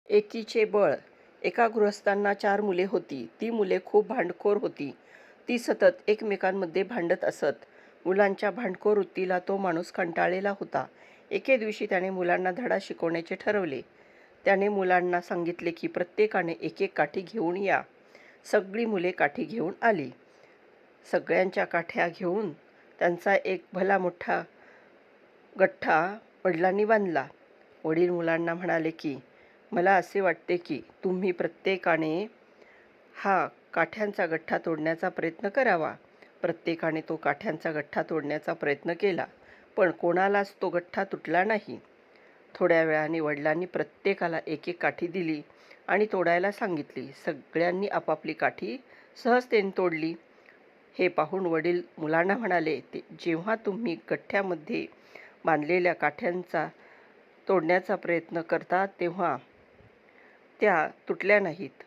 एकीचे बळ. एका गृहस्थांना 4 मुले होती. ती मुले खूप भांडखोर होती. ती सतत एकमेकांमध्ये भांडत असत. मुलांच्या भांडखोर वृत्तीला तो माणूस कंटाळलेला होता. एके दिवशी त्याने मुलांना धडा शिकवण्याचे ठरवले. त्याने मुलांना सांगितले की प्रत्येकाने एक काठी घेऊन या. सगळी मुले काठी घेऊन आली. सगळ्यांच्या काठ्या घेऊन त्यांचा एक भला मोठा गठ्ठा वडिलांनी बांधला. वडील मुलांना म्हणाले की मला असे वाटते की तुम्ही प्रत्येकाने हा काठ्यांचा गठ्ठा तोडण्याचा प्रयत्न करावा. प्रत्येकाने तो काठ्यांचा गठ्ठा तोडण्याचा प्रयत्न केला, पण कोणालाच तो गठ्ठा तुटला नाही. थोड्या वेळाने वडिलांनी प्रत्येकाला एक काठी दिली आणि तोडायला सांगितली. सगळ्यांनी आपापली काठी सहजतेने तोडली. हे पाहून वडील मुलांना म्हणाले, जेव्हा तुम्ही गठ्ठ्यामध्ये बांधलेल्या काठ्यांचा तोडण्याचा प्रयत्न करता तेव्हा त्या तुटल्या नाहीत,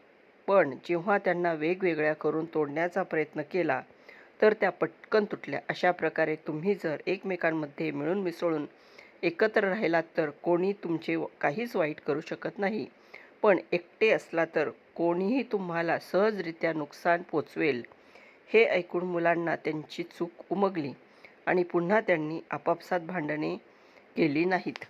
पण जेव्हा त्यांना वेगवेगळ्या करून तोडण्याचा प्रयत्न केला तर त्या पटकन तुटल्या. अशा प्रकारे तुम्ही जर एकमेकांमध्ये मिळून मिसळून एकत्र राहिलात तर कोणी तुमचे काहीच वाईट करू शकत नाही, पण एकटे असला तर कोणीही तुम्हाला सहजरित्या नुकसान पोचवेल. हे ऐकून मुलांना त्यांची चूक उमगली आणि पुन्हा त्यांनी आपापसात भांडणे केली नाहीत.